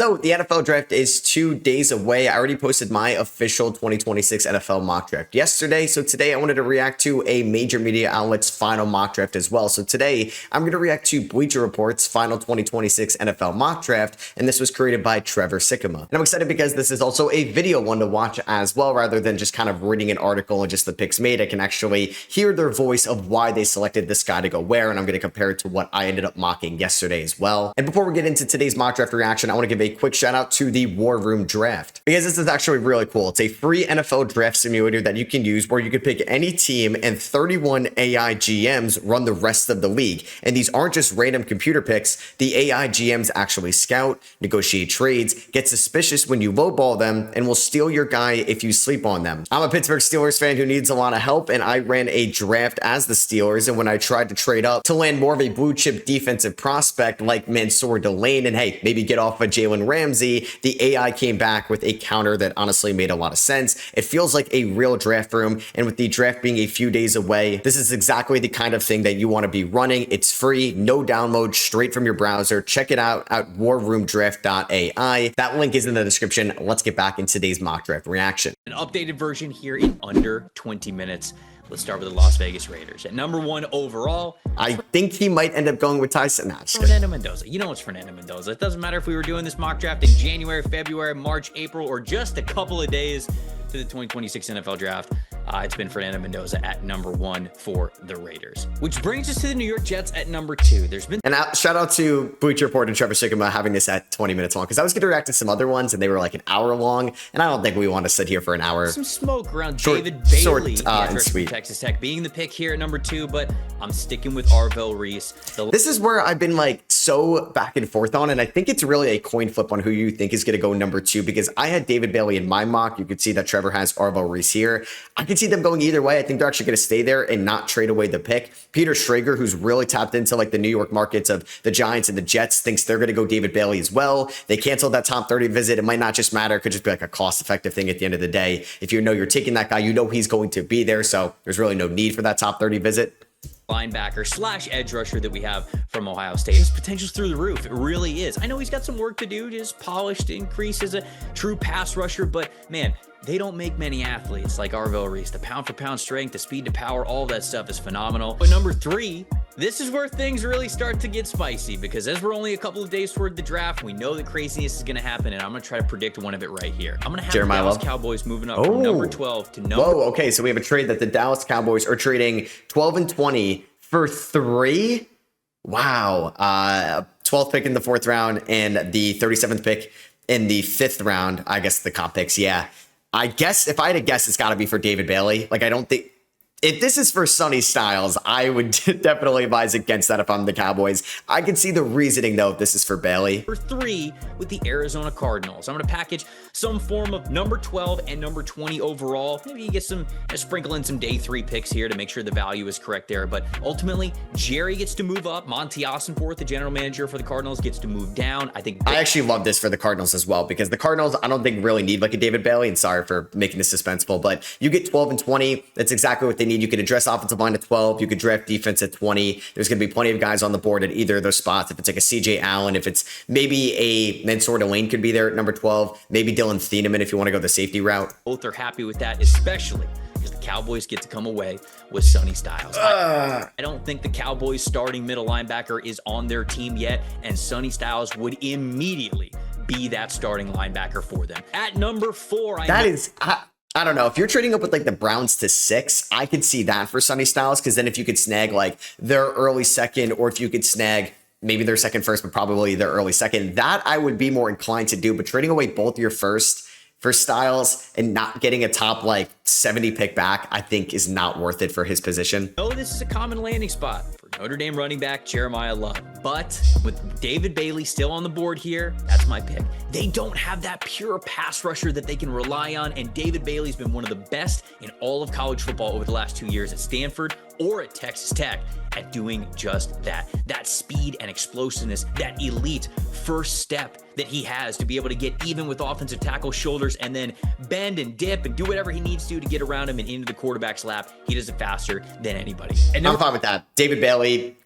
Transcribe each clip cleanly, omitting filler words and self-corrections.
So the NFL draft is 2 days away. I already posted my official 2026 NFL mock draft yesterday. So today I wanted to react to a major media outlet's final mock draft as well. So today I'm going to react to Bleacher Report's final 2026 NFL mock draft. And this was created by Trevor Sikkema. And I'm excited because this is also a video one to watch as well, rather than just kind of reading an article and just the picks made. I can actually hear their voice of why they selected this guy to go where. And I'm going to compare it to what I ended up mocking yesterday as well. And before we get into today's mock draft reaction, I want to give a quick shout out to the War Room Draft, because this is actually really cool. It's a free NFL draft simulator that you can use where you could pick any team and 31 AI GMs run the rest of the league. And these aren't just random computer picks. The AI GMs actually scout, negotiate trades, get suspicious when you lowball them, and will steal your guy if you sleep on them. I'm a Pittsburgh Steelers fan who needs a lot of help, and I ran a draft as the Steelers. And when I tried to trade up to land more of a blue chip defensive prospect like Mansour Delane and hey, maybe get off of Jalen Ramsey, the AI came back with a counter that honestly made a lot of sense. It feels like a real draft room, and with the draft being a few days away, this is exactly the kind of thing that you want to be running. It's free, no download, straight from your browser. Check it out at warroomdraft.ai. That link is in the description. Let's get back in today's mock draft reaction. An updated version here in under 20 minutes. Let's start with the Las Vegas Raiders. At number 1 overall, I think he might end up going with Tyson. Nah, Fernando Mendoza. You know it's Fernando Mendoza. It doesn't matter if we were doing this mock draft in January, February, March, April, or just a couple of days to the 2026 NFL draft. It's been Fernando Mendoza at number 1 for the Raiders. Which brings us to the New York Jets at number 2. There's been... And shout out to Bleacher Report and Trevor Sikkema having this at 20 minutes long, because I was going to react to some other ones and they were like an hour long, and I don't think we want to sit here for an hour. Some smoke around David Bailey, and sweet. Texas Tech, being the pick here at number 2, but I'm sticking with Arvell Reese. This is where I've been like so back and forth on, and I think it's really a coin flip on who you think is going to go number 2, because I had David Bailey in my mock. You could see that Trevor has Arvell Reese here. I could see them going either way. I think they're actually going to stay there and not trade away the pick. Peter Schrager, who's really tapped into like the New York markets of the Giants and the Jets, thinks they're going to go David Bailey as well. They canceled that top 30 visit. It might not just matter. It could just be like a cost-effective thing at the end of the day. If you know you're taking that guy, you know he's going to be there. So there's really no need for that top 30 visit. Linebacker slash edge rusher that we have from Ohio State. His potential's through the roof. It really is. I know he's got some work to do, just polished to increase as a true pass rusher, but man, they don't make many athletes like Arvell Reese. The pound for pound strength, the speed to power, all that stuff is phenomenal. But number 3, this is where things really start to get spicy, because as we're only a couple of days toward the draft, we know that craziness is going to happen, and I'm going to try to predict one of it right here. I'm going to have the Dallas Cowboys moving up from number 12 to number... Whoa, okay, so we have a trade that the Dallas Cowboys are trading 12 and 20 for 3. Wow. 12th pick in the 4th round and the 37th pick in the 5th round. I guess the comp picks, yeah. I guess if I had to guess, it's got to be for David Bailey. Like, I don't think... If this is for Sonny Styles, I would definitely advise against that if I'm the Cowboys. I can see the reasoning, though, if this is for Bailey. For 3 with the Arizona Cardinals. I'm going to package some form of number 12 and number 20 overall. Maybe you get some, sprinkle in some day 3 picks here to make sure the value is correct there. But ultimately, Jerry gets to move up. Monty Ossenforth, the general manager for the Cardinals, gets to move down. I actually love this for the Cardinals as well, because the Cardinals, I don't think really need like a David Bailey. And sorry for making this suspenseful, but you get 12 and 20. That's exactly what they need. You could address offensive line at 12. You could draft defense at 20. There's going to be plenty of guys on the board at either of those spots. If it's like a CJ Allen, if it's maybe a Mansour Delane could be there at number 12, maybe Dylan Thieneman if you want to go the safety route. Both are happy with that, especially because the Cowboys get to come away with Sonny Styles. I don't think the Cowboys starting middle linebacker is on their team yet, and Sonny Styles would immediately be that starting linebacker for them. At number 4, I don't know. If you're trading up with like the Browns to 6, I could see that for Sonny Styles, because then if you could snag like their early second, or if you could snag maybe their second first, but probably their early second, that I would be more inclined to do. But trading away both your first for Styles and not getting a top like 70 pick back, I think is not worth it for his position. Oh, this is a common landing spot for Notre Dame running back Jeremiah Love. But with David Bailey still on the board here, that's my pick. They don't have that pure pass rusher that they can rely on, and David Bailey's been one of the best in all of college football over the last 2 years at Stanford or at Texas Tech at doing just that. That speed and explosiveness, that elite first step that he has to be able to get even with offensive tackle shoulders and then bend and dip and do whatever he needs to get around him and into the quarterback's lap. He does it faster than anybody. And I'm fine with that. David Bailey,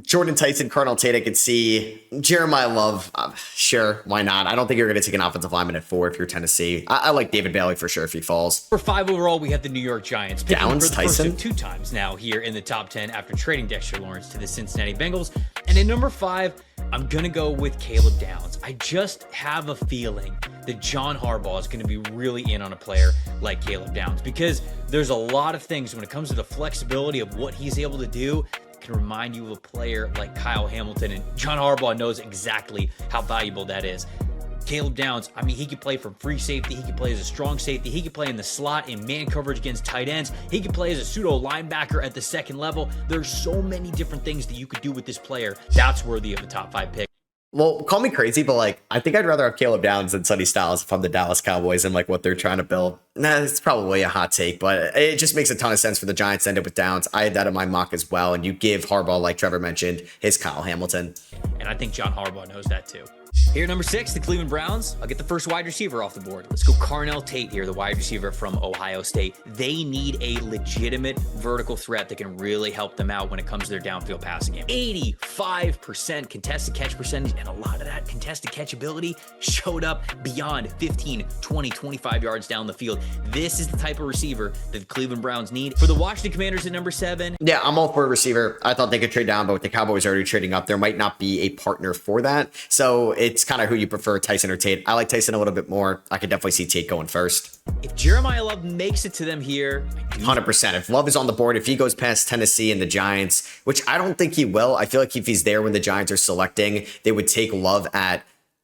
Jordan Tyson, Cardinal Tate, I could see. Jeremiah Love, sure, why not? I don't think you're going to take an offensive lineman at 4 if you're Tennessee. I like David Bailey for sure if he falls. For 5 overall, we have the New York Giants. Picking Downs, for the Tyson? first of 2 times now here in the top 10 after trading Dexter Lawrence to the Cincinnati Bengals. And at number 5, I'm going to go with Caleb Downs. I just have a feeling that John Harbaugh is going to be really in on a player like Caleb Downs because there's a lot of things when it comes to the flexibility of what he's able to do can remind you of a player like Kyle Hamilton, and John Harbaugh knows exactly how valuable that is. Caleb Downs, I mean, he could play from free safety. He could play as a strong safety. He could play in the slot in man coverage against tight ends. He could play as a pseudo linebacker at the second level. There's so many different things that you could do with this player. That's worthy of a top 5 pick. Well, call me crazy, but like, I think I'd rather have Caleb Downs than Sonny Styles if I'm the Dallas Cowboys and like what they're trying to build. Nah, it's probably a hot take, but it just makes a ton of sense for the Giants to end up with Downs. I had that in my mock as well. And you give Harbaugh, like Trevor mentioned, his Kyle Hamilton. And I think John Harbaugh knows that too. Here at number 6, the Cleveland Browns. I'll get the first wide receiver off the board. Let's go Carnell Tate here, the wide receiver from Ohio State. They need a legitimate vertical threat that can really help them out when it comes to their downfield passing game. 85% contested catch percentage, and a lot of that contested catch ability showed up beyond 15, 20, 25 yards down the field. This is the type of receiver that the Cleveland Browns need. For the Washington Commanders at number 7. Yeah, I'm all for a receiver. I thought they could trade down, but with the Cowboys already trading up, there might not be a partner for that. So it's kind of who you prefer, Tyson or Tate. I like Tyson a little bit more. I could definitely see Tate going first. If Jeremiah Love makes it to them here, 100%. If Love is on the board, if he goes past Tennessee and the Giants, which I don't think he will, I feel like if he's there when the Giants are selecting, they would take Love at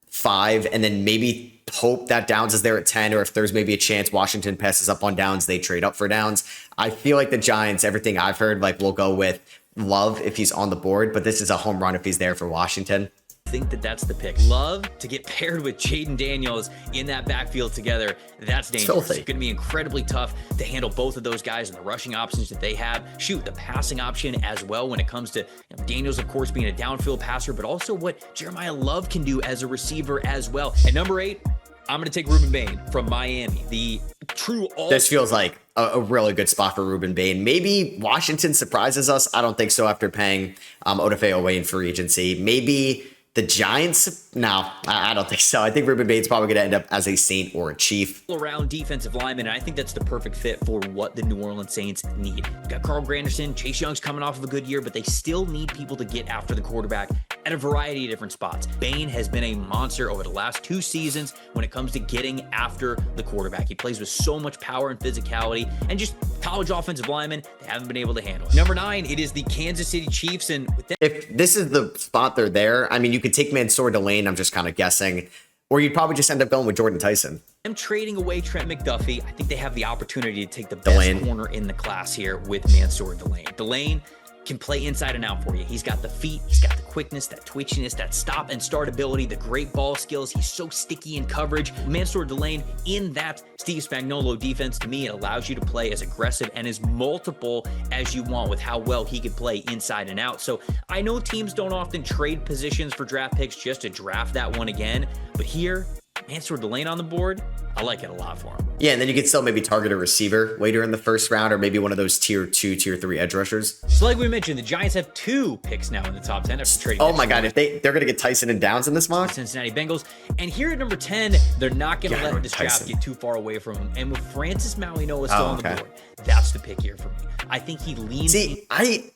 5 and then maybe hope that Downs is there at 10, or if there's maybe a chance Washington passes up on Downs, they trade up for Downs. I feel like the Giants, everything I've heard, like will go with Love if he's on the board, but this is a home run if he's there for Washington. Think that that's the pick. Love to get paired with Jaden Daniels in that backfield together. That's dangerous. It's going to be incredibly tough to handle both of those guys and the rushing options that they have. Shoot, the passing option as well when it comes to Daniels, of course, being a downfield passer, but also what Jeremiah Love can do as a receiver as well. At number 8, I'm going to take Ruben Bain from Miami. The true all. This feels like a really good spot for Ruben Bain. Maybe Washington surprises us. I don't think so after paying Odafe away in free agency. Maybe the Giants? No, I don't think so. I think Ruben Bain's probably going to end up as a Saint or a Chief. Around defensive lineman, and I think that's the perfect fit for what the New Orleans Saints need. You've got Carl Granderson, Chase Young's coming off of a good year, but they still need people to get after the quarterback at a variety of different spots. Bain has been a monster over the last 2 seasons when it comes to getting after the quarterback. He plays with so much power and physicality, and just college offensive linemen, they haven't been able to handle it. Number 9, it is the Kansas City Chiefs, and with them, if this is the spot they're there, I mean, you could take Mansour Delane, I'm just kind of guessing, or you'd probably just end up going with Jordan Tyson. them trading away Trent McDuffie, I think they have the opportunity to take the best corner in the class here with Mansour Delane. Delane can play inside and out for you. He's got the feet, he's got the quickness, that twitchiness, that stop and start ability, the great ball skills. He's so sticky in coverage. Mansour Delane in that Steve Spagnuolo defense, to me, it allows you to play as aggressive and as multiple as you want with how well he can play inside and out. So I know teams don't often trade positions for draft picks just to draft that one again, but here, Mansour Delane on the board, I like it a lot for him. Yeah, and then you could still maybe target a receiver later in the first round, or maybe one of those tier 2, tier 3 edge rushers. So like we mentioned, the Giants have 2 picks now in the top 10 after trading. Oh my God, if they're going to get Tyson and Downs in this mock? Cincinnati Bengals. And here at number 10, they're not going to let this draft get too far away from him. And with Francis Mauigoa still on the board, that's the pick here for me. I think he leans... See, I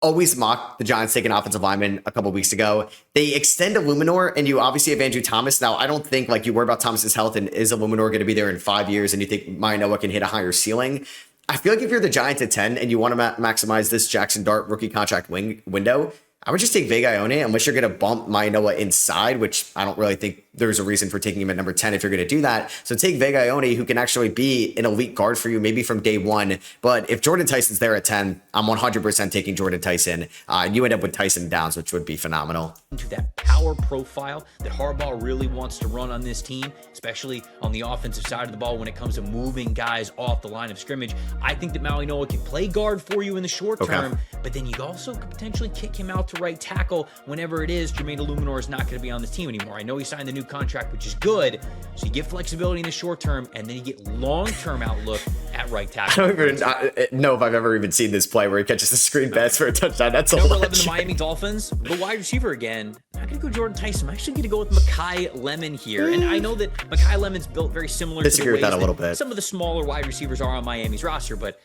always mocked the Giants taking offensive lineman a couple weeks ago. They extend Illuminor, and you obviously have Andrew Thomas. Now, I don't think like you worry about Thomas's health, and is Illuminor going to be there in 5 years, and you think Mauigoa can hit a higher ceiling? I feel like if you're the Giants at 10 and you want to maximize this Jackson Dart rookie contract window, I would just take Vega Ione unless you're going to bump Mauigoa inside, which I don't really think there's a reason for taking him at number 10 if you're going to do that. So take Vega Ione, who can actually be an elite guard for you, maybe from day one. But if Jordan Tyson's there at 10, I'm 100% taking Jordan Tyson. And you end up with Tyson Downs, which would be phenomenal. To that power profile that Harbaugh really wants to run on this team, especially on the offensive side of the ball when it comes to moving guys off the line of scrimmage. I think that Mauigoa can play guard for you in the short term, but then you also could potentially kick him out to right tackle whenever it is Jermaine Illuminor is not going to be on the team anymore. I know he signed the new contract, which is good. So you get flexibility in the short term, and then you get long-term outlook at right tackle. I don't even know if I've ever even seen this play where he catches the screen pass for a touchdown. That's a Number lot. 11, the Miami Dolphins. The wide receiver again. I'm not going to go Jordan Tyson. I'm actually going to go with Mekhi Lemon here. And I know that Mekhi Lemon's built very similar to the Disagree ways with that a little that bit. some of the smaller wide receivers are on Miami's roster, but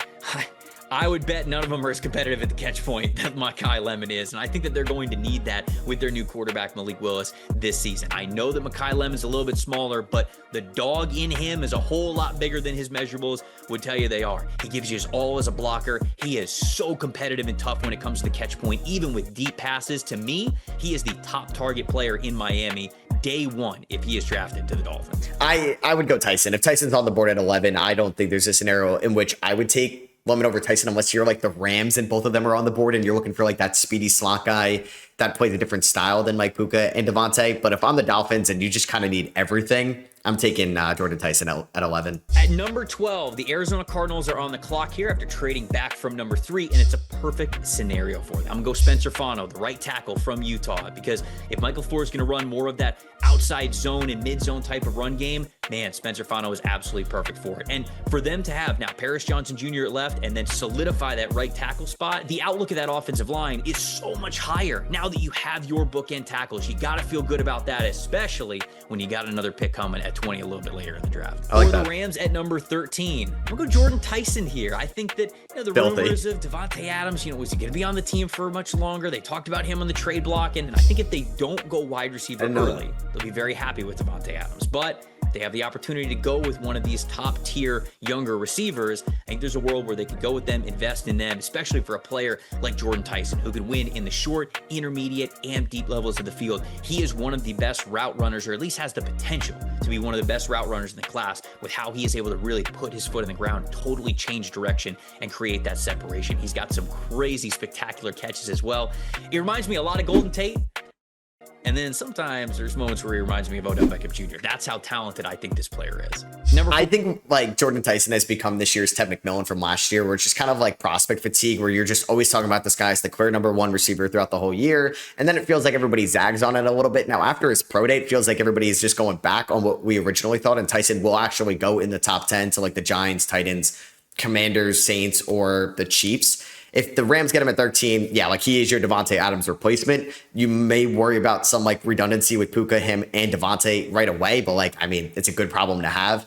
I would bet none of them are as competitive at the catch point that Mekhi Lemon is. And I think that they're going to need that with their new quarterback, Malik Willis, this season. I know that Mekhi Lemon's a little bit smaller, but the dog in him is a whole lot bigger than his measurables would tell you they are. He gives you his all as a blocker. He is so competitive and tough when it comes to the catch point, even with deep passes. To me, he is the top target player in Miami day one if he is drafted to the Dolphins. I would go Tyson. If Tyson's on the board at 11, I don't think there's a scenario in which I would take Lemon over Tyson unless you're like the Rams and both of them are on the board and you're looking for like that speedy slot guy that plays a different style than Mike Puka and Devontae. But if I'm the Dolphins and you just kind of need everything, I'm taking Jordan Tyson at 11. At number 12, the Arizona Cardinals are on the clock here after trading back from number 3, and it's a perfect scenario for them. I'm going to go Spencer Fano, the right tackle from Utah, because if Michael Floyd is going to run more of that outside zone and mid-zone type of run game, man, Spencer Fano is absolutely perfect for it. And for them to have now Paris Johnson Jr. at left and then solidify that right tackle spot, the outlook of that offensive line is so much higher. Now that you have your bookend tackles, you got to feel good about that, especially when you got another pick coming at 20 a little bit later in the draft. I like For the that. Rams at number 13, we'll go Jordan Tyson here. I think that the Filthy. rumors of Devontae Adams, was he going to be on the team for much longer? They talked about him on the trade block, and I think if they don't go wide receiver early, they'll be very happy with Devontae Adams. But they have the opportunity to go with one of these top tier younger receivers. I think there's a world where they could go with them, invest in them, especially for a player like Jordan Tyson, who could win in the short, intermediate, and deep levels of the field. He is one of the best route runners, or at least has the potential to be one of the best route runners in the class, with how he is able to really put his foot in the ground, totally change direction, and create that separation. He's got some crazy, spectacular catches as well. It reminds me a lot of Golden Tate. And then sometimes there's moments where he reminds me of Odell Beckham Jr. That's how talented I think this player is. I think like Jordan Tyson has become this year's Ted McMillan from last year, where it's just kind of like prospect fatigue, where you're just always talking about this guy as the clear number 1 receiver throughout the whole year. And then it feels like everybody zags on it a little bit. Now, after his pro day, it feels like everybody is just going back on what we originally thought. And Tyson will actually go in the top 10 to like the Giants, Titans, Commanders, Saints, or the Chiefs. If the Rams get him at 13, yeah, like he is your Devontae Adams replacement. You may worry about some like redundancy with Puka, him, and Devontae right away, but like, I mean, it's a good problem to have.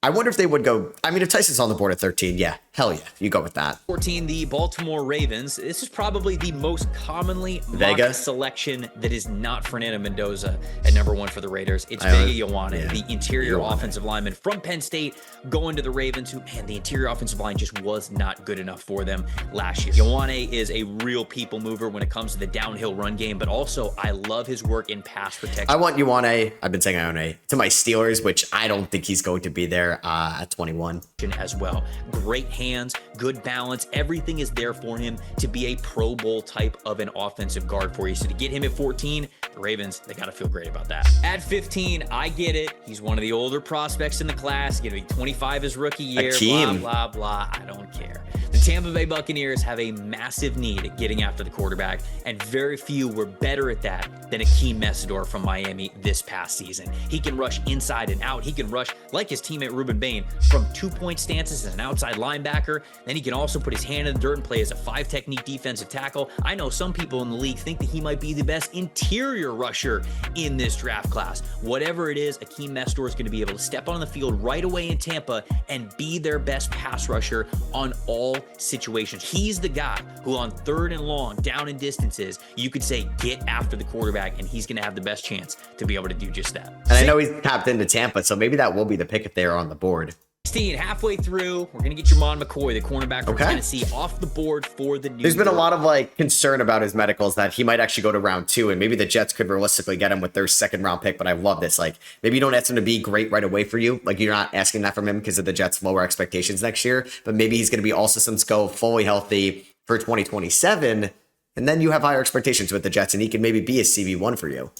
I wonder if they would go, I mean, if Tyson's on the board at 13, yeah, hell yeah, you go with that. 14, the Baltimore Ravens. This is probably the most commonly mocked selection that is not Fernando Mendoza at number 1 for the Raiders. It's Vega Ioane, the interior offensive lineman from Penn State, going to the Ravens, who, man, the interior offensive line just was not good enough for them last year. Ioane is a real people mover when it comes to the downhill run game, but also I love his work in pass protection. I want Ioane, I've been saying Ioane, to my Steelers, which I don't think he's going to be there at 21. As well. Great hands, good balance. Everything is there for him to be a Pro Bowl type of an offensive guard for you. So to get him at 14, the Ravens, they got to feel great about that. At 15, I get it. He's one of the older prospects in the class. Going to be 25 his rookie year. Akeem. Blah, blah, blah. I don't care. The Tampa Bay Buccaneers have a massive need at getting after the quarterback, and very few were better at that than Akeem Messidor from Miami this past season. He can rush inside and out. He can rush, like his teammate Ruben Bain, from 2-point stances as an outside linebacker. Then he can also put his hand in the dirt and play as a 5-technique defensive tackle. I know some people in the league think that he might be the best interior rusher in this draft class. Whatever it is, Akeem Messidor is going to be able to step on the field right away in Tampa and be their best pass rusher on all situations. He's the guy who on 3rd and long, down in distances, you could say get after the quarterback, and he's going to have the best chance to be able to do just that. And I know he's tapped into Tampa, so maybe that will be the pick if they are on the board. 16, halfway through, we're going to get Jermon McCoy, the cornerback from Tennessee, off the board for the New There's been a lot of like concern about his medicals that he might actually go to round 2, and maybe the Jets could realistically get him with their 2nd round pick. But I love this. Like, maybe you don't ask him to be great right away for you. Like, you're not asking that from him because of the Jets' lower expectations next year. But maybe he's going to be all systems go, fully healthy for 2027. And then you have higher expectations with the Jets, and he can maybe be a CB1 for you.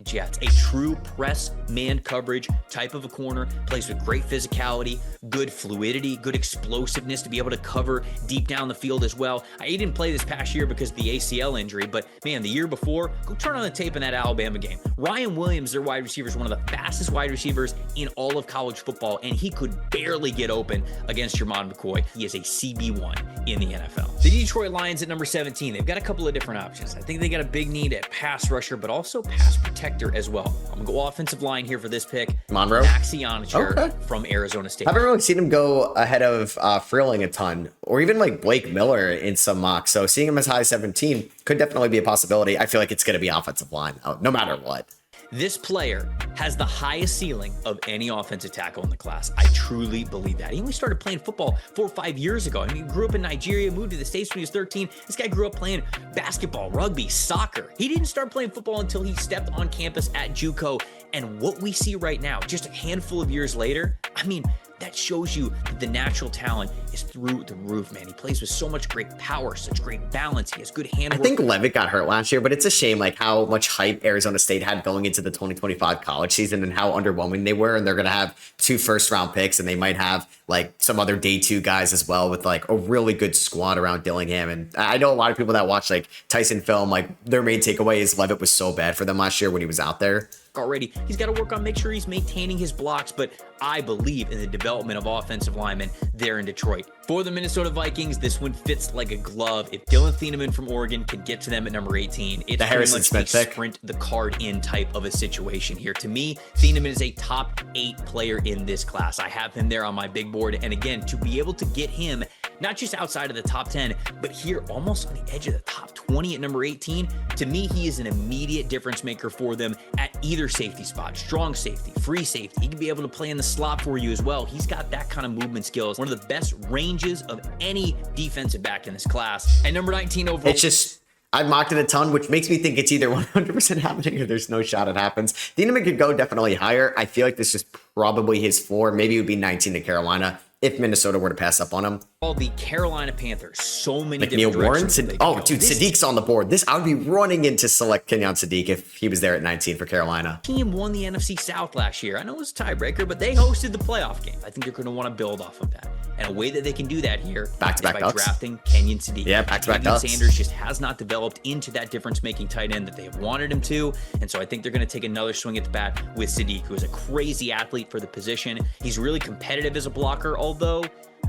Jets. A true press man coverage type of a corner, plays with great physicality, good fluidity, good explosiveness to be able to cover deep down the field as well. He didn't play this past year because of the ACL injury, but man, the year before, go turn on the tape in that Alabama game. Ryan Williams, their wide receiver, is one of the fastest wide receivers in all of college football, and he could barely get open against Jermon McCoy. He is a CB1 in the NFL. The Detroit Lions at number 17, they've got a couple of different options. I think they got a big need at pass rusher, but also pass protector as well. I'm going to go offensive line here for this pick. Monroe? Maxi Onacher from Arizona State. I haven't really seen him go ahead of Freeling a ton, or even like Blake Miller in some mocks. So seeing him as high as 17 could definitely be a possibility. I feel like it's going to be offensive line, no matter what. This player has the highest ceiling of any offensive tackle in the class. I truly believe that. He only started playing football 4 or 5 years ago. I mean, he grew up in Nigeria, moved to the States when he was 13. This guy grew up playing basketball, rugby, soccer. He didn't start playing football until he stepped on campus at JUCO. And what we see right now, just a handful of years later, I mean, that shows you that the natural talent is through the roof, man. He plays with so much great power, such great balance. He has good handwork. I think Levitt got hurt last year, but it's a shame like how much hype Arizona State had going into the 2025 college season and how underwhelming they were. And they're going to have 2 first-round picks, and they might have like some other day 2 guys as well with like a really good squad around Dillingham. And I know a lot of people that watch like Tyson film, like their main takeaway is Levitt was so bad for them last year when he was out there. Already, he's got to work on make sure he's maintaining his blocks, but I believe in the development of offensive linemen there in Detroit. For the Minnesota Vikings, this one fits like a glove. If Dylan Thieneman from Oregon can get to them at number 18, it's the Harrison pretty much Smith a pick. sprint the card in type of a situation here. To me, Thieneman is a top 8 player in this class. I have him there on my big board, and again, to be able to get him not just outside of the top 10, but here almost on the edge of the top 20 at number 18, to me, he is an immediate difference maker for them at either safety spot, strong safety, free safety. He can be able to play in the slot for you as well. He's got that kind of movement skills. One of the best ranges of any defensive back in this class. And number 19 overall. It's just, I've mocked it a ton, which makes me think it's either 100% happening or there's no shot it happens. Thieneman could go definitely higher. I feel like this is probably his floor. Maybe it would be 19 to Carolina if Minnesota were to pass up on him. All the Carolina Panthers, so many McNeil different Warren? directions. Oh, dude, Sadiq's on the board. I would be running in to select Kenyon Sadiq if he was there at 19 for Carolina. Team won the NFC South last year. I know it was a tiebreaker, but they hosted the playoff game. I think they're going to want to build off of that. And a way that they can do that here Back-to-back is by Ducks. drafting Kenyon Sadiq. Yeah, back-to-back Damian Ducks. Sanders just has not developed into that difference-making tight end that they have wanted him to. And so I think they're going to take another swing at the bat with Sadiq, who is a crazy athlete for the position. He's really competitive as a blocker, although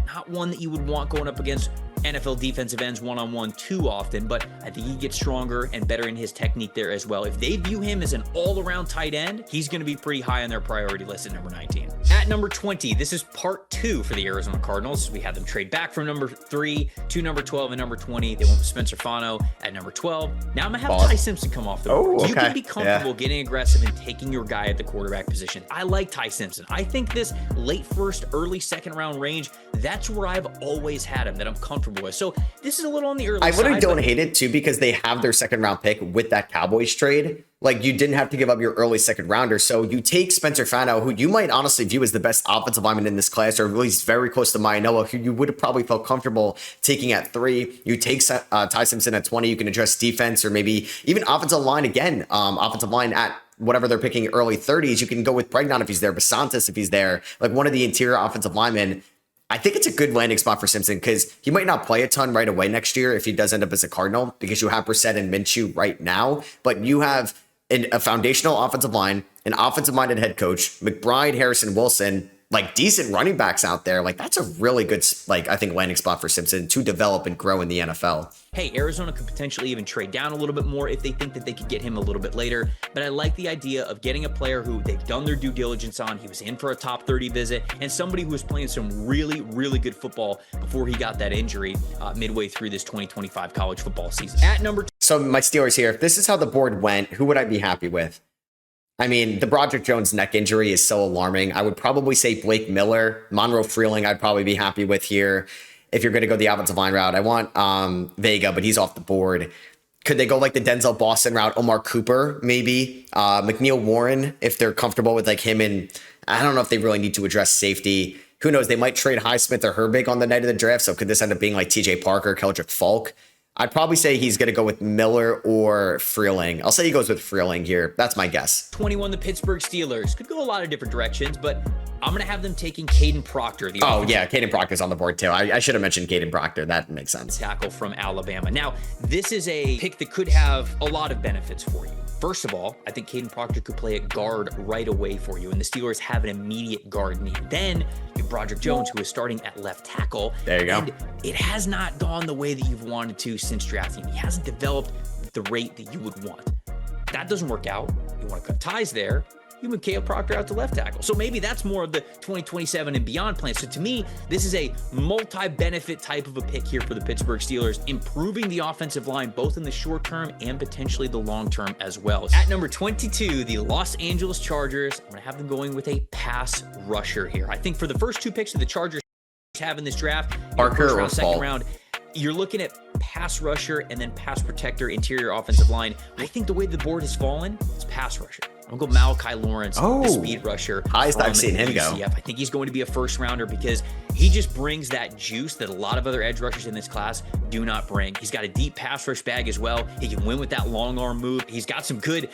not one that you would want going up against NFL defensive ends one-on-one too often, but I think he gets stronger and better in his technique there as well. If they view him as an all-around tight end, he's going to be pretty high on their priority list at number 19. At number 20, this is part 2 for the Arizona Cardinals. We had them trade back from number 3 to number 12 and number 20. They went with Spencer Fano at number 12. Now I'm going to have Ty Simpson come off the board. You can be comfortable getting aggressive and taking your guy at the quarterback position. I like Ty Simpson. I think this late first, early second round range, that's where I've always had him, that I'm comfortable with. So this is a little on the early side. I really don't hate it too because they have their second round pick with that Cowboys trade. Like you didn't have to give up your early second rounder. So you take Spencer Fano, who you might honestly view as the best offensive lineman in this class, or at least very close to Mayanella, who you would have probably felt comfortable taking at 3. You take Ty Simpson at 20. You can address defense or maybe even offensive line again. Offensive line at whatever they're picking early 30s. You can go with Bregnon if he's there, Basantis if he's there, like one of the interior offensive linemen. I think it's a good landing spot for Simpson because he might not play a ton right away next year if he does end up as a Cardinal because you have Brissett and Minshew right now, but you have a foundational offensive line, an offensive-minded head coach, McBride, Harrison, Wilson, like decent running backs out there. Like that's a really good, like I think landing spot for Simpson to develop and grow in the NFL. Hey, Arizona could potentially even trade down a little bit more if they think that they could get him a little bit later. But I like the idea of getting a player who they've done their due diligence on. He was in for a top 30 visit and somebody who was playing some really, really good football before he got that injury midway through this 2025 college football season. At number 2. So my Steelers here, if this is how the board went, who would I be happy with? I mean, the Broderick Jones neck injury is so alarming. I would probably say Blake Miller. Monroe Freeling I'd probably be happy with here if you're going to go the offensive line route. I want Vega, but he's off the board. Could they go like the Denzel Boston route? Omar Cooper, maybe. McNeil Warren, if they're comfortable with like him. And I don't know if they really need to address safety. Who knows? They might trade Highsmith or Herbig on the night of the draft. So could this end up being like TJ Parker, Keldrick Falk? I'd probably say he's going to go with Miller or Freeling. I'll say he goes with Freeling here. That's my guess. 21, the Pittsburgh Steelers. Could go a lot of different directions, but I'm going to have them taking Caden Proctor. Oh, yeah, Caden Proctor's on the board, too. I should have mentioned Caden Proctor. That makes sense. Tackle from Alabama. Now, this is a pick that could have a lot of benefits for you. First of all, I think Caden Proctor could play at guard right away for you, and the Steelers have an immediate guard need. Then you have Broderick Jones, who is starting at left tackle. There you go. And it has not gone the way that you've wanted to since drafting. He hasn't developed the rate that you would want. That doesn't work out. You want to cut ties there. You move Caden Proctor out to left tackle. So maybe that's more of the 2027 and beyond plan. So to me, this is a multi-benefit type of a pick here for the Pittsburgh Steelers, improving the offensive line both in the short term and potentially the long term as well. At number 22, the Los Angeles Chargers. I'm going to have them going with a pass rusher here. I think for the first two picks that the Chargers have in this draft, Parker first or round, second Fall? round, you're looking at pass rusher and then pass protector, interior offensive line. I think the way the board has fallen, it's pass rusher. I'm going to go Malachi Lawrence, the speed rusher. Highest I've seen him go. I think he's going to be a first rounder because he just brings that juice that a lot of other edge rushers in this class do not bring. He's got a deep pass rush bag as well. He can win with that long arm move. He's got some good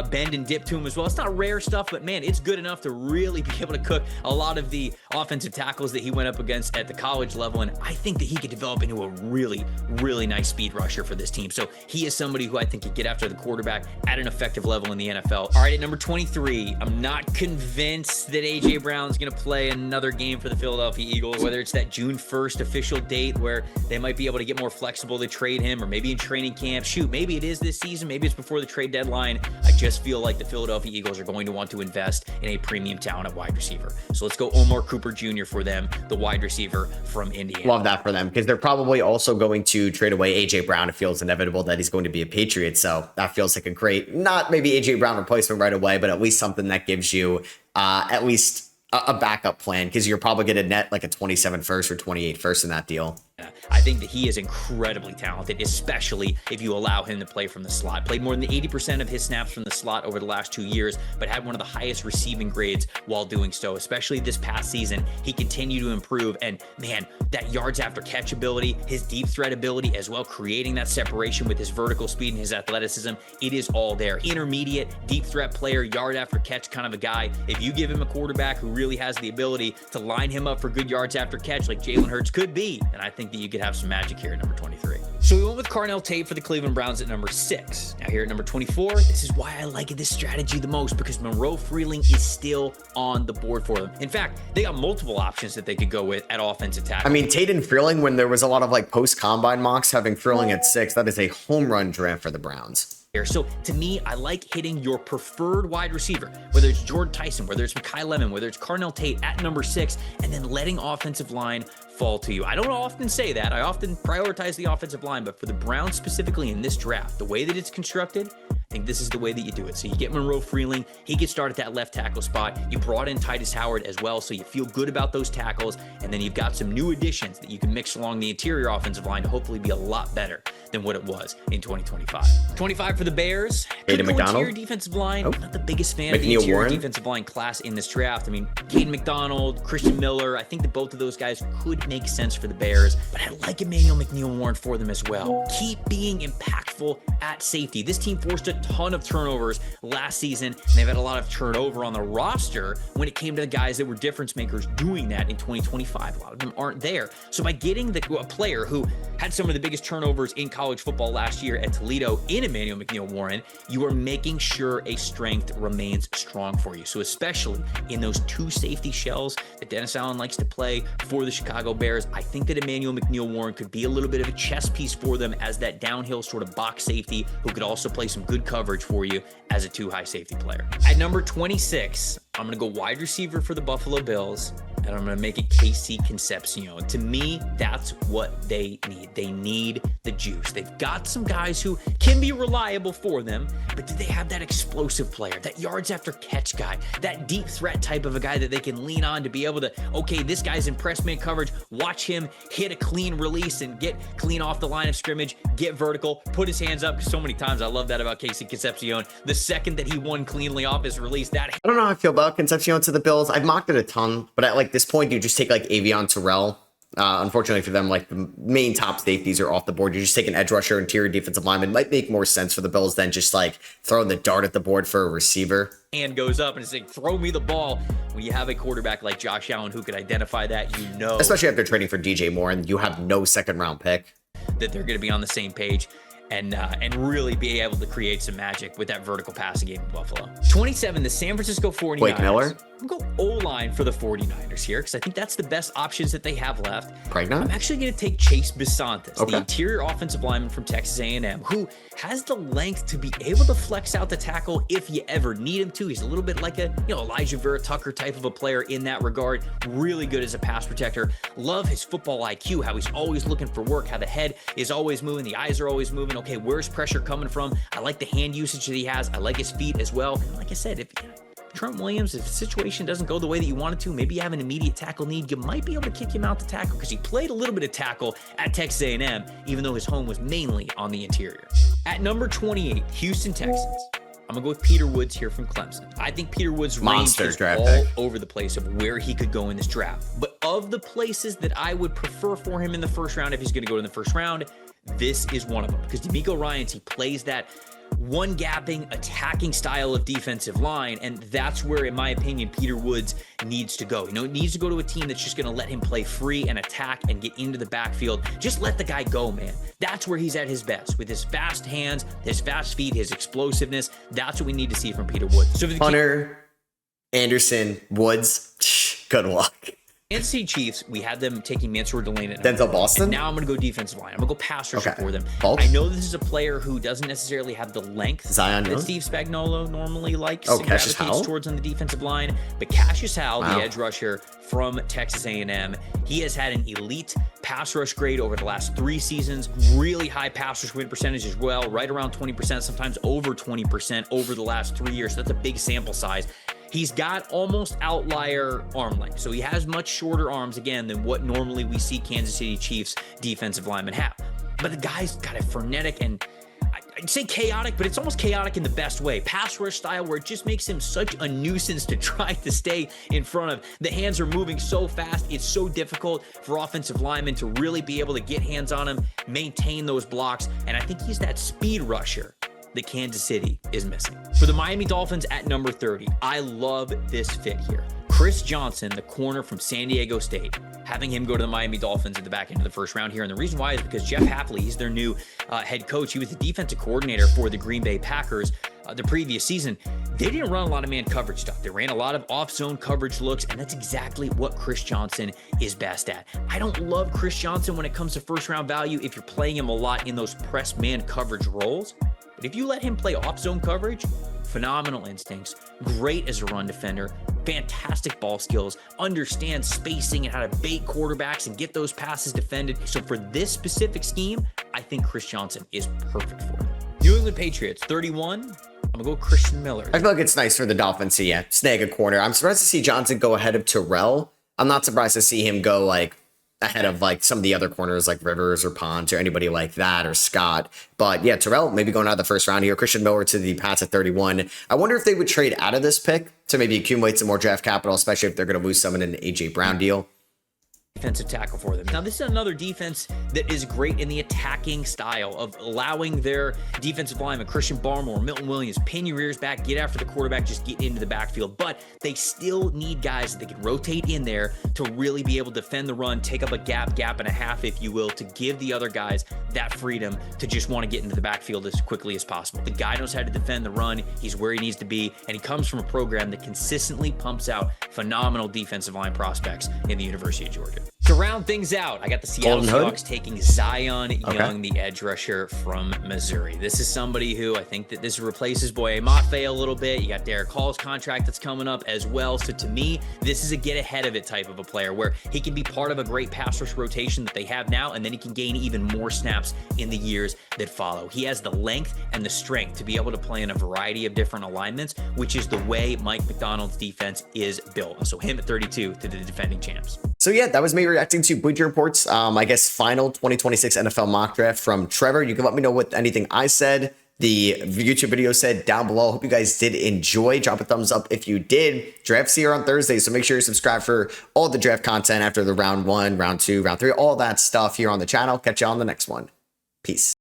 bend and dip to him as well. It's not rare stuff, but man, it's good enough to really be able to cook a lot of the offensive tackles that he went up against at the college level. And I think that he could develop into a really, really nice speed rusher for this team. So he is somebody who I think could get after the quarterback at an effective level in the NFL. All right, at number 23, I'm not convinced that A.J. Brown's going to play another game for the Philadelphia Eagles, whether it's that June 1st official date where they might be able to get more flexible to trade him, or maybe in training camp. Shoot, maybe it is this season. Maybe it's before the trade deadline. I just feel like the Philadelphia Eagles are going to want to invest in a premium talent at wide receiver. So let's go Omar Cooper Jr. for them, the wide receiver from Indiana. Love that for them because they're probably also going to trade away A.J. Brown. It feels inevitable that he's going to be a Patriot. So that feels like a great, not maybe A.J. Brown replacement right away, but at least something that gives you at least a backup plan because you're probably going to net like a 27 first or 28 first in that deal. I think that he is incredibly talented, especially if you allow him to play from the slot. Played more than 80% of his snaps from the slot over the last 2 years, but had one of the highest receiving grades while doing so, especially this past season. He continued to improve, and man, that yards after catch ability, his deep threat ability as well, creating that separation with his vertical speed and his athleticism, it is all there. Intermediate, deep threat player, yard after catch kind of a guy. If you give him a quarterback who really has the ability to line him up for good yards after catch like Jalen Hurts could be, then I think that you could have some magic here at number 23. So we went with Carnell Tate for the Cleveland Browns at number 6. Now here at number 24, this is why I like this strategy the most, because Monroe Freeling is still on the board for them. In fact, they got multiple options that they could go with at offensive tackle. I mean, Tate and Freeling, when there was a lot of like post-combine mocks, having Freeling at 6, that is a home run draft for the Browns. So to me, I like hitting your preferred wide receiver, whether it's Jordan Tyson, whether it's Mekhi Lemon, whether it's Carnell Tate at number 6, and then letting offensive line fall to you. I don't often say that. I often prioritize the offensive line, but for the Browns specifically in this draft, the way that it's constructed, I think this is the way that you do it. So you get Monroe Freeling, he gets started at that left tackle spot. You brought in Titus Howard as well, so you feel good about those tackles, and then you've got some new additions that you can mix along the interior offensive line to hopefully be a lot better than what it was in 2025. 25 for the Bears. Caden McDonald. Interior defensive line. Not the biggest fan of the McNeil interior Warren. defensive line class in this draft. I mean, Caden McDonald, Christian Miller, I think that both of those guys could make sense for the Bears, but I like Emmanuel McNeil Warren for them as well. Keep being impactful at safety. This team forced a ton of turnovers last season, and they've had a lot of turnover on the roster when it came to the guys that were difference makers doing that in 2025. A lot of them aren't there. So by getting a player who had some of the biggest turnovers in college football last year at Toledo in Emmanuel McNeil Warren, you are making sure a strength remains strong for you. So especially in those two safety shells that Dennis Allen likes to play for the Chicago Bears, I think that Emmanuel McNeil Warren could be a little bit of a chess piece for them as that downhill sort of box safety who could also play some good coverage for you as a 2-high safety player. At number 26, I'm going to go wide receiver for the Buffalo Bills, and I'm going to make it Casey Concepcion. To me, that's what they need. They need the juice. They've got some guys who can be reliable for them, but do they have that explosive player, that yards after catch guy, that deep threat type of a guy that they can lean on to be able to, okay, this guy's in press man coverage, watch him hit a clean release and get clean off the line of scrimmage, get vertical, put his hands up, because so many times I love that about Casey Concepcion. The second that he won cleanly off his release, that I don't know how I feel about Concepcion to the Bills. I've mocked it a ton, but at like this point, do you just take like Avion Terrell Unfortunately for them, like the main top safeties are off the board. You just take an edge rusher, interior defensive lineman. Might make more sense for the Bills than just like throwing the dart at the board for a receiver. And goes up and is like, throw me the ball. When you have a quarterback like Josh Allen who could identify that, you know, especially after trading for DJ Moore and you have no second round pick, that they're going to be on the same page and really be able to create some magic with that vertical passing game in Buffalo. 27, the San Francisco 49ers. Blake Miller. I'm going to go O-line for the 49ers here because I think that's the best options that they have left. Pregnant? I'm actually going to take Chase Bisontis, okay, the interior offensive lineman from Texas A&M, who has the length to be able to flex out the tackle if you ever need him to. He's a little bit like a Elijah Vera Tucker type of a player in that regard. Really good as a pass protector. Love his football IQ, how he's always looking for work, how the head is always moving, the eyes are always moving. Okay, where's pressure coming from? I like the hand usage that he has. I like his feet as well. And like I said, if Trent Williams, if the situation doesn't go the way that you want it to, maybe you have an immediate tackle need, you might be able to kick him out to tackle because he played a little bit of tackle at Texas A&M, even though his home was mainly on the interior. At number 28, Houston Texans. I'm going to go with Peter Woods here from Clemson. I think Peter Woods' range is all over the place of where he could go in this draft. But of the places that I would prefer for him in the first round, if he's going to go in the first round, this is one of them. Because DeMeco Ryans, he plays that one gapping, attacking style of defensive line, and that's where, in my opinion, Peter Woods needs to go. It needs to go to a team that's just going to let him play free and attack and get into the backfield. Just let the guy go, man. That's where he's at his best, with his fast hands, his fast feet, his explosiveness. That's what we need to see from Peter Woods. So for the Hunter, Anderson, Woods, good luck. Kansas City Chiefs, we had them taking Mansour Delane at Denzel Boston. And now I'm going to go defensive line. I'm going to go pass rusher for them. Bolt. I know this is a player who doesn't necessarily have the length Zion that Steve Spagnuolo normally likes to gravitates towards on the defensive line. But Cassius Howell, the edge rusher from Texas A&M, he has had an elite pass rush grade over the last 3 seasons. Really high pass rush win percentage as well, right around 20%, sometimes over 20% over the last 3 years. So that's a big sample size. He's got almost outlier arm length. So he has much shorter arms, again, than what normally we see Kansas City Chiefs defensive linemen have. But the guy's got a frenetic and I'd say chaotic, but it's almost chaotic in the best way. Pass rush style where it just makes him such a nuisance to try to stay in front of. The hands are moving so fast. It's so difficult for offensive linemen to really be able to get hands on him, maintain those blocks. And I think he's that speed rusher that Kansas City is missing. For the Miami Dolphins at number 30, I love this fit here. Chris Johnson, the corner from San Diego State, having him go to the Miami Dolphins at the back end of the first round here. And the reason why is because Jeff Hafley, he's their new head coach. He was the defensive coordinator for the Green Bay Packers the previous season. They didn't run a lot of man coverage stuff. They ran a lot of off-zone coverage looks, and that's exactly what Chris Johnson is best at. I don't love Chris Johnson when it comes to first-round value if you're playing him a lot in those press man coverage roles. But if you let him play off-zone coverage, phenomenal instincts, great as a run defender, fantastic ball skills, understands spacing and how to bait quarterbacks and get those passes defended. So for this specific scheme, I think Chris Johnson is perfect for it. New England Patriots, 31. I'm going to go Christian Miller. I feel like it's nice for the Dolphins to, snag a corner. I'm surprised to see Johnson go ahead of Terrell. I'm not surprised to see him go, ahead of, some of the other corners like Rivers or Pons or anybody like that or Scott. But, yeah, Terrell maybe going out of the first round here. Christian Miller to the Pats at 31. I wonder if they would trade out of this pick to maybe accumulate some more draft capital, especially if they're going to lose someone in an A.J. Brown deal. Defensive tackle for them. Now, this is another defense that is great in the attacking style of allowing their defensive lineman, Christian Barmore, Milton Williams, pin your ears back, get after the quarterback, just get into the backfield. But they still need guys that they can rotate in there to really be able to defend the run, take up a gap and a half, if you will, to give the other guys that freedom to just want to get into the backfield as quickly as possible. The guy knows how to defend the run. He's where he needs to be, and he comes from a program that consistently pumps out phenomenal defensive line prospects in the University of Georgia. To round things out, I got the Seattle Seahawks taking Zion Young, the edge rusher from Missouri. This is somebody who I think that this replaces Boye Mafe a little bit. You got Derek Hall's contract that's coming up as well. So to me, this is a get ahead of it type of a player where he can be part of a great pass rush rotation that they have now, and then he can gain even more snaps in the years that follow. He has the length and the strength to be able to play in a variety of different alignments, which is the way Mike Macdonald's defense is built. So him at 32 to the defending champs. So yeah, that was me reacting to Bleacher Report's, final 2026 NFL mock draft from Trevor. You can let me know what anything I said the YouTube video said down below. Hope you guys did enjoy. Drop a thumbs up if you did. Draft's here on Thursday, so make sure you subscribe for all the draft content after the round 1, round 2, round 3, all that stuff here on the channel. Catch you on the next one. Peace.